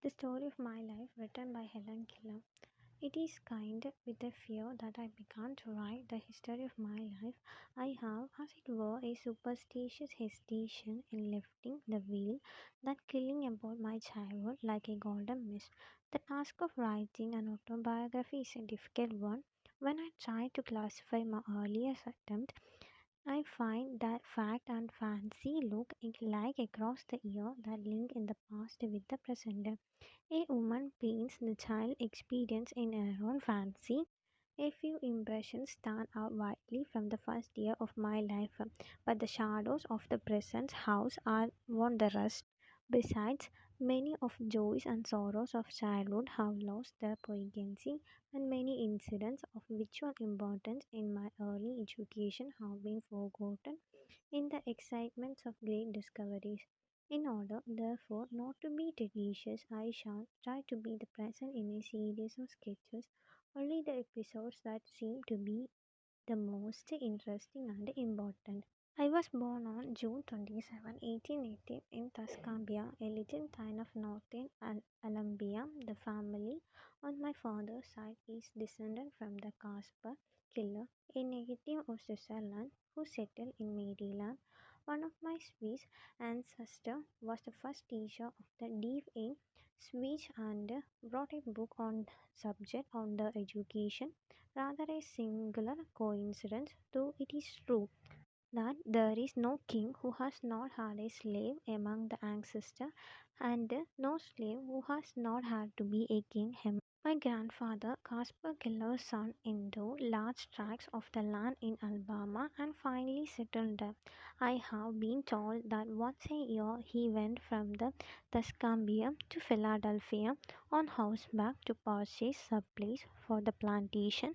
The story of my life, written by Helen Keller. It is kind with a fear that I began to write the history of my life. I have, as it were, a superstitious hesitation in lifting the veil that clinging about my childhood like a golden mist. The task of writing an autobiography is a difficult one. When I try to classify my earliest attempt, I find that fact and fancy look like across the year that link in the past with the present. A woman paints the child experience in her own fancy. A few impressions stand out widely from the first year of my life, but the shadows of the present house are on the rest. Besides, many of joys and sorrows of childhood have lost their poignancy, and many incidents of vital importance in my early education have been forgotten in the excitements of great discoveries. In order, therefore, not to be tedious, I shall try to be the present in a series of sketches, only the episodes that seem to be the most interesting and important. I was born on June 27, 1880 in Tuscambia, a little town of northern Alambia. The family on my father's side is descended from the Caspar Killer, a native of Switzerland who settled in Maryland. One of my Swiss ancestors was the first teacher of the deaf in Swiss and wrote a book on subject on the education. Rather a singular coincidence, though it is true that there is no king who has not had a slave among the ancestors, and no slave who has not had to be a king himself. My grandfather, Caspar Keller, son into large tracts of the land in Alabama and finally settled there. I have been told that once a year he went from the Tuscumbia to Philadelphia on horseback to purchase supplies for the plantation,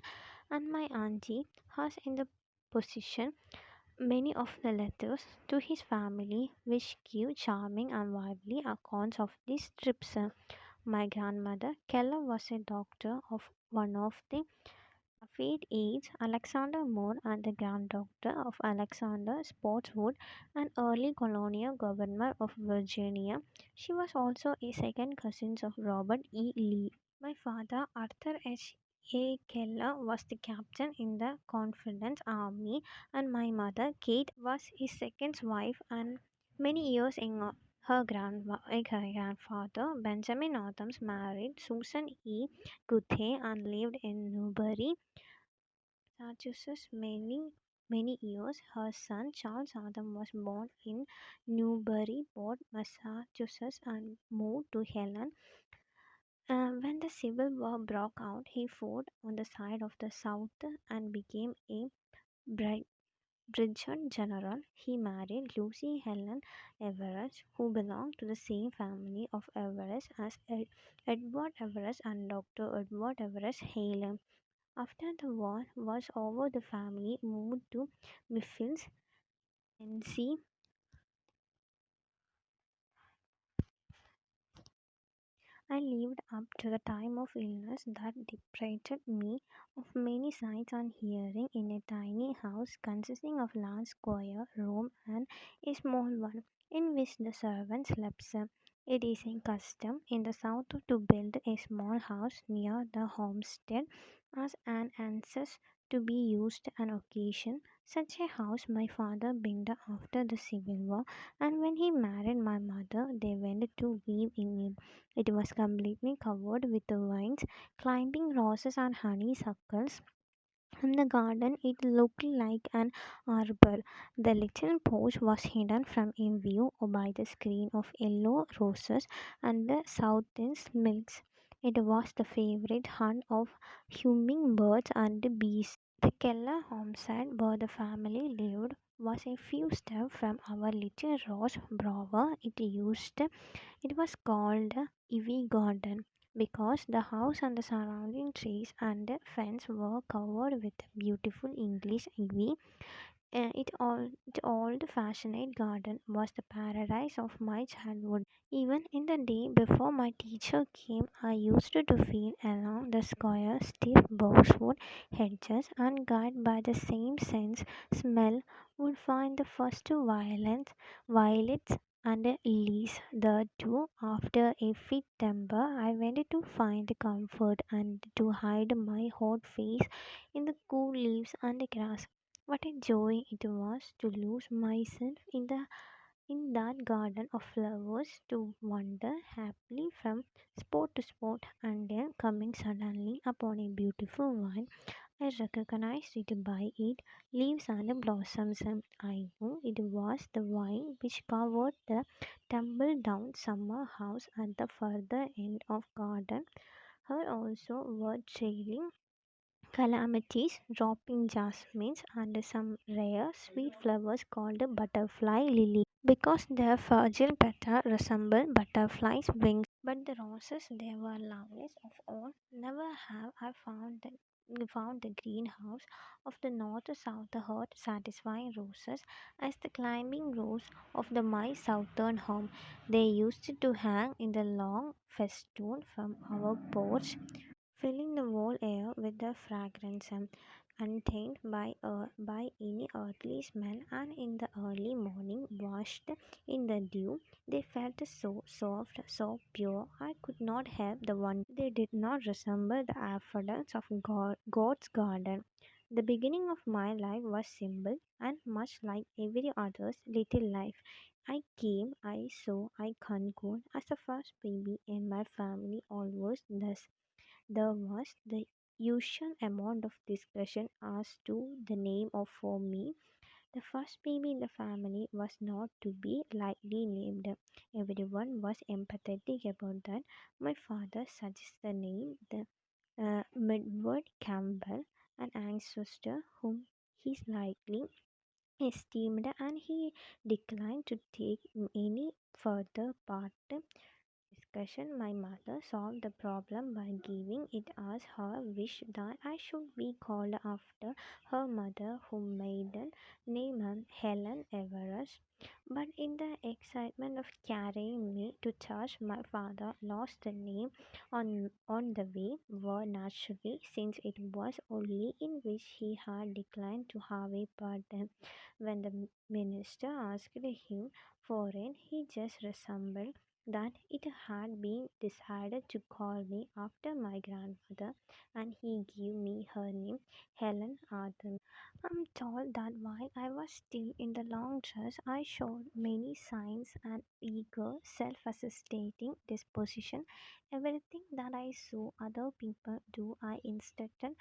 and my auntie has in the possession many of the letters to his family, which give charming and lively accounts of these trips. My grandmother, Keller, was a doctor of one of the Lafayette aides, Alexander Moore, and the granddaughter of Alexander Spotswood, an early colonial governor of Virginia. She was also a second cousin of Robert E. Lee. My father, Arthur H. A. Keller, was the captain in the Confederate Army, and my mother, Kate, was his second wife and many years younger. Her grandfather, Benjamin Adams, married Susan E. Guthrie and lived in Newbury, Massachusetts many years. Her son Charles Adam was born in Newburyport, Massachusetts, and moved to Helen. When the Civil War broke out, he fought on the side of the South and became a bri- brigadier general. He married Lucy Helen Everest, who belonged to the same family of Everest as Edward Everest and Dr. Edward Everest Hale. After the war was over, the family moved to Mifflin's, Tennessee. I lived up to the time of illness that deprived me of many sights and hearing in a tiny house consisting of large square room and a small one in which the servants slept. It is a custom in the south to build a small house near the homestead as an answer to be used on occasion. Such a house my father built after the Civil War, and when he married my mother, they went to live in it. It was completely covered with vines, climbing roses and honeysuckles. In the garden, it looked like an arbor. The little porch was hidden from in view by the screen of yellow roses and the southern milks. It was the favorite haunt of hummingbirds and bees. The Keller homestead where the family lived was a few steps from our little Ross Brower. It was called Ivy Garden because the house and the surrounding trees and the fence were covered with beautiful English ivy. It old fashioned garden was the paradise of my childhood. Even in the day before my teacher came, I used to feel along the square stiff boxwood hedges and guided by the same sense smell would find the first violets and leaves. The two, after a fit temper, I went to find comfort and to hide my hot face in the cool leaves and the grass. What a joy it was to lose myself in that garden of flowers, to wander happily from spot to spot, and then coming suddenly upon a beautiful vine. I recognized it by its leaves and blossoms. I knew it was the vine which covered the tumble down summer house at the further end of garden. Here also were trailing calamities, dropping jasmines, and some rare sweet flowers called butterfly lily, because their fragile petal resembled butterflies' wings. But the roses, they were loveliest of all. Never have I found the greenhouse of the north-south heart satisfying roses as the climbing rose of the my southern home. They used to hang in the long festoon from our porch, filling the whole air with their fragrance, untainted by any earthly smell, and in the early morning, washed in the dew, they felt so soft, so pure. I could not help the wonder they did not resemble the aphrodite of God's garden. The beginning of my life was simple and much like every other's little life. I came, I saw, I conquered as the first baby in my family always does. There was the usual amount of discussion as to the name of for me. The first baby in the family was not to be lightly named. Everyone was empathetic about that. My father suggested the name the Midward Campbell, an ancestor whom he slightly esteemed, and he declined to take any further part discussion. My mother solved the problem by giving it as her wish that I should be called after her mother, whom maiden name Helen Everest. But in the excitement of carrying me to church, my father lost the name on the way, were naturally, since it was only in which he had declined to have a part. When the minister asked him for it, he just resembled that it had been decided to call me after my grandmother, and he gave me her name, Helen Arthur. I'm told that while I was still in the long dress, I showed many signs and eager, self-assisting disposition. Everything that I saw other people do, I insisted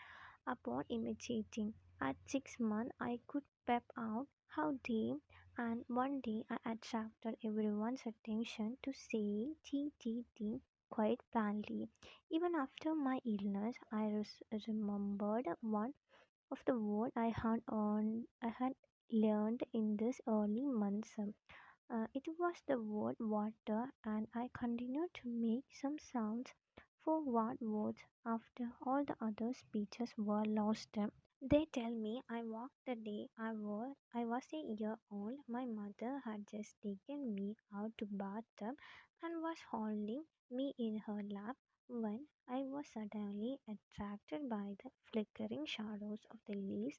upon imitating. At 6 months, I could pep out how they, and one day I attracted everyone's attention to saying T quite plainly. Even after my illness, I remembered one of the word I had learned in these early months. It was the word water, and I continued to make some sounds for what words after all the other speeches were lost. They tell me I walked the day I was a year old. My mother had just taken me out to bathtub and was holding me in her lap when I was suddenly attracted by the flickering shadows of the leaves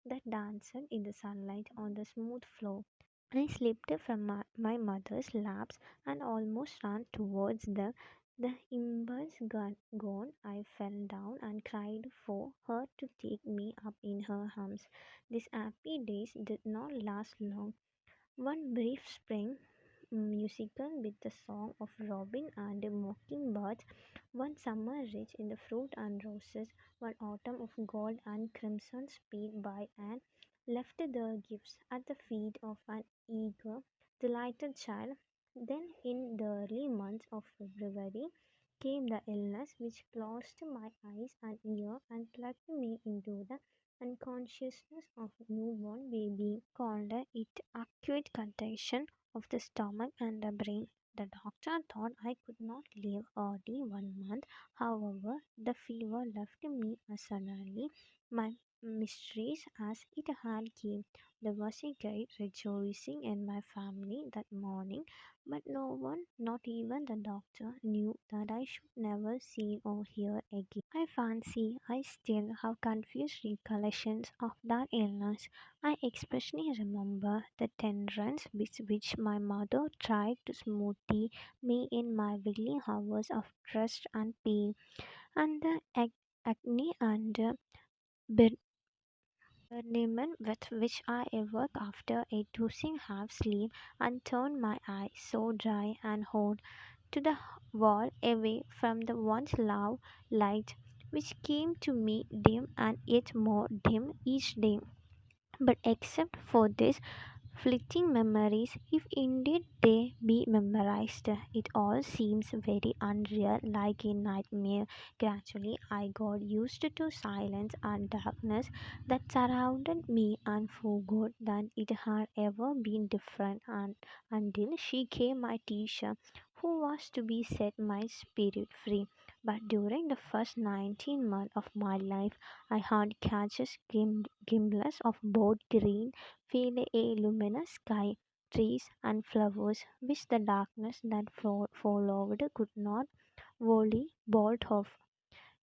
that danced in the sunlight on the smooth floor. I slipped from my mother's laps and almost ran towards them. The impulse gone, I fell down and cried for her to take me up in her arms. These happy days did not last long. One brief spring musical with the song of robin and mockingbirds, one summer rich in the fruit and roses, one autumn of gold and crimson sped by and left their gifts at the feet of an eager, delighted child. Then, in the early months of February, came the illness which closed my eyes and ears and plunged me into the unconsciousness of newborn baby, called it acute contagion of the stomach and the brain. The doctor thought I could not live early 1 month. However, the fever left me suddenly. my mysteries as it had came. There was a great rejoicing in my family that morning, but no one, not even the doctor, knew that I should never see or hear again. I fancy I still have confused recollections of that illness. I especially remember the tenderness with which my mother tried to smoothie me in my wailing hours of trust and pain, and the acne and Neiman with which I awoke after a dozing half sleep and turned my eyes so dry and hard to the wall away from the once loud light which came to me dim and yet more dim each day. But except for this fleeting memories, if indeed they be memorized, it all seems very unreal, like a nightmare. Gradually, I got used to silence and darkness that surrounded me and forgot that it had ever been different until she came my teacher, who was to be set my spirit free. But during the first 19 months of my life, I had catches glimpses of both green feel a luminous sky, trees, and flowers, which the darkness that followed could not wholly bolt off.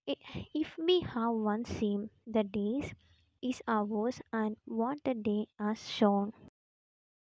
If we have once seen the days is ours and what the day has shown.